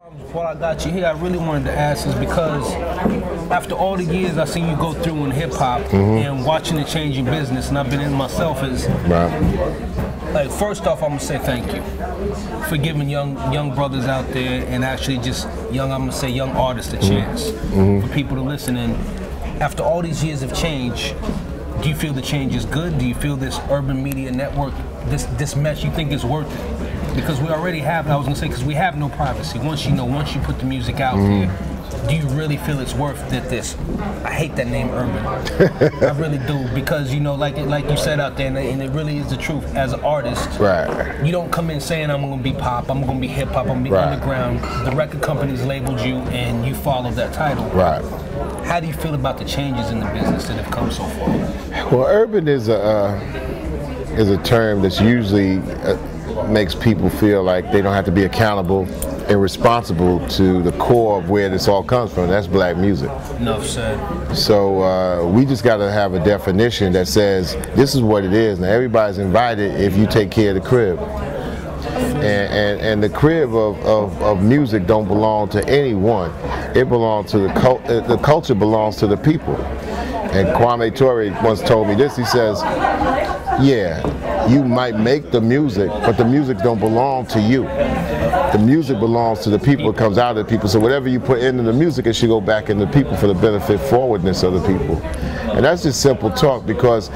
While I got you here, I really wanted to ask is because after all the years I've seen you go through in hip-hop and watching the change in business, and I've been in myself, is like, first off, I'm gonna say thank you for giving young brothers out there, and actually just young artists a chance for people to listen. And after all these years of change, do you feel the change is good? Do you feel this urban media network, this mess, you think is worth it? Because we already have, I was gonna say, because we have no privacy. Once you put the music out there, do you really feel it's worth that this, I hate that name, urban. I really do, because like you said out there, and it really is the truth, as an artist, you don't come in saying I'm gonna be pop, I'm gonna be hip hop, I'm gonna be underground. The record companies labeled you and you followed that title. How do you feel about the changes in the business that have come so far? Well, urban is a term that's usually makes people feel like they don't have to be accountable and responsible to the core of where this all comes from. That's black music. Enough said. So we just got to have a definition that says this is what it is. Now everybody's invited if you take care of the crib. And the crib of music don't belong to anyone. It belongs to the culture belongs to the people. And Kwame Ture once told me this. He says, yeah, you might make the music, but the music don't belong to you. The music belongs to the people. It comes out of the people. So whatever you put into the music, it should go back into the people for the benefit forwardness of the people. And that's just simple talk, because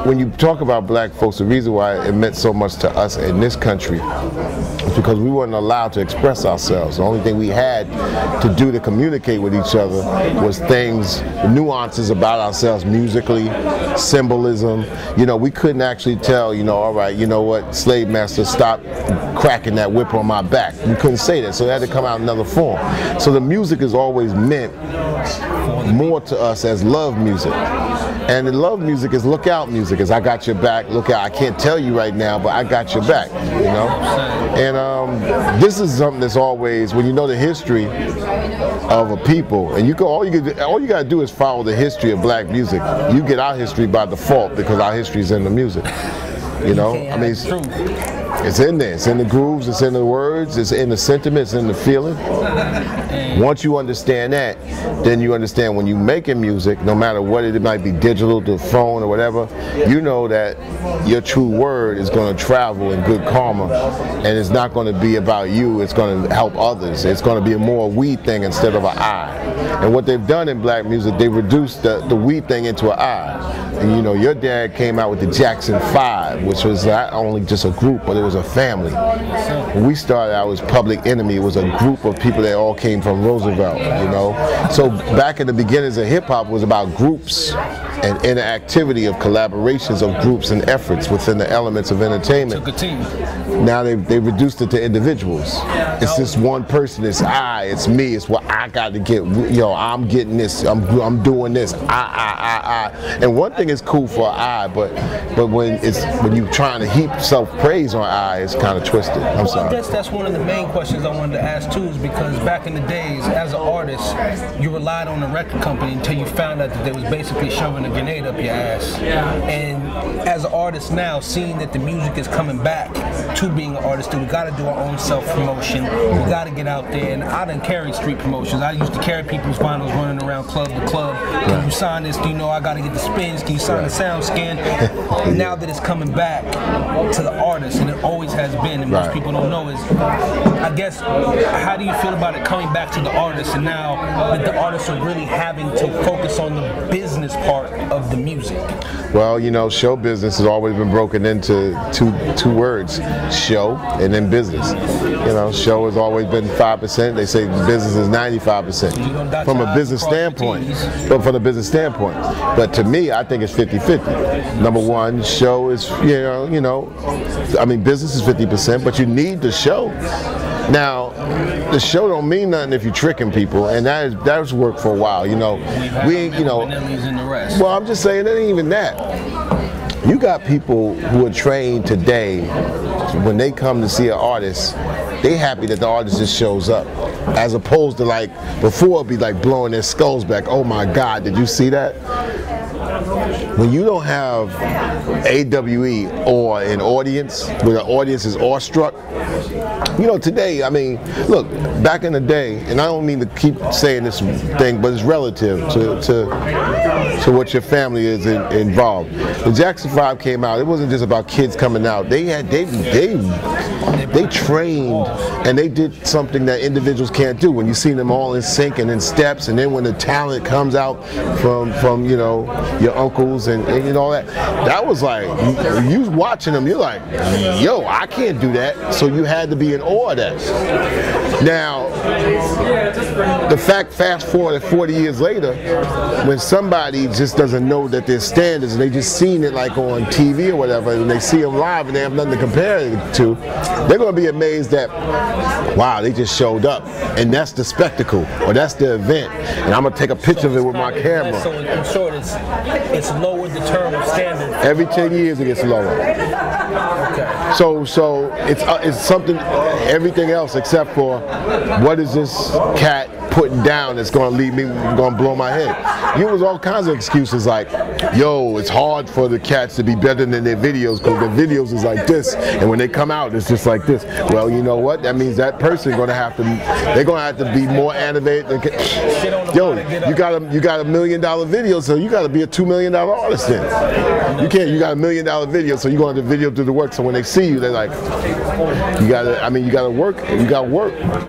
when you talk about black folks, the reason why it meant so much to us in this country is because we weren't allowed to express ourselves. The only thing we had to do to communicate with each other was things, nuances about ourselves musically, symbolism. We couldn't actually tell, all right, you know what, slave master, stop cracking that whip on my back. We couldn't say that, so it had to come out in another form. So the music is always meant more to us as love music. And the love music is look out music, is I got your back, look out, I can't tell you right now, but I got your back, And this is something that's always, when you know the history of a people, and all you got to do is follow the history of black music. You get our history by default because our history is in the music, I mean, it's in there, it's in the grooves, it's in the words, it's in the sentiment, it's in the feeling. Once you understand that, then you understand when you're making music, no matter what it might be, digital, to phone or whatever, you know that your true word is going to travel in good karma, and it's not going to be about you, it's going to help others. It's going to be a more we thing instead of an I. And what they've done in black music, they reduced the we thing into an I. And your dad came out with the Jackson 5, which was not only just a group, but it was a family. When we started out as Public Enemy, it was a group of people that all came from Roosevelt, So back in the beginnings of hip-hop was about groups and interactivity of collaborations of groups and efforts within the elements of entertainment. Took a team. Now they reduced it to individuals. It's this one person, it's I, it's me, it's what I got to get, I'm getting this, I'm doing this, I. And one thing is cool for I, but when you're trying to heap self-praise on I, it's kind of twisted. I'm sorry. I guess that's one of the main questions I wanted to ask too, is because back in the days, as an artist, you relied on the record company until you found out that they was basically shoving a grenade up your ass. And as an artist now, seeing that the music is coming back to being an artist, we got to do our own self-promotion. We got to get out there, and I done carried street promotions. I used to carry people's vinyls running around club to club. Can you sign this? Do you know I got to get the spins? Can you sign the sound scan? Now that it's coming back to the artist, and it always has been, and most people don't know, is, I guess, how do you feel about it coming back to the artist, and now that the artists are really having to focus on the business part of the music? Well, show business has always been broken into two words, show and then business. Show has always been 5%. They say business is 95% from a business standpoint. But from a business standpoint. But to me, I think it's 50-50. Number one, show is, I mean, business is 50%, but you need the show. Now, the show don't mean nothing if you're tricking people, and that's worked for a while. Well, I'm just saying, it ain't even that. You got people who are trained today, when they come to see an artist, they happy that the artist just shows up, as opposed to before it'd be blowing their skulls back. Oh my God, did you see that? when you don't have AWE or an audience, where the audience is awestruck, you know, today, I mean, look, back in the day, and I don't mean to keep saying this thing, but it's relative to what your family is involved. When Jackson 5 came out, it wasn't just about kids coming out. They trained and they did something that individuals can't do. When you see them all in sync and in steps, and then when the talent comes out from you know, your uncles and you know, that was like, you watching them, you're like, yo, I can't do that. So you had to be in awe of that. Now, the fact, fast forward 40 years later, when somebody just doesn't know that there's standards and they just seen it like on TV or whatever, and they see them live and they have nothing to compare it to, they're going to be amazed that, wow, they just showed up, and that's the spectacle, or that's the event, and I'm going to take a picture of it with my camera. So in short, it's lowered the term of standard. Every 10 years it gets lower. Okay. So it's something, everything else except for what is this cat putting down that's going to leave me, going to blow my head. You was all kinds of excuses like, yo, it's hard for the cats to be better than their videos because their videos is like this, and when they come out it's just like this. Well, you know what? That means that person going to have to, they're going to have to be more animated. Yo, you got a $1 million video, so you got to be a $2 million artist then. You can't. You got a $1 million video, so you're going to have the video do the work. So when they see you, they're like, you got to. I mean, you got to work. You got to work.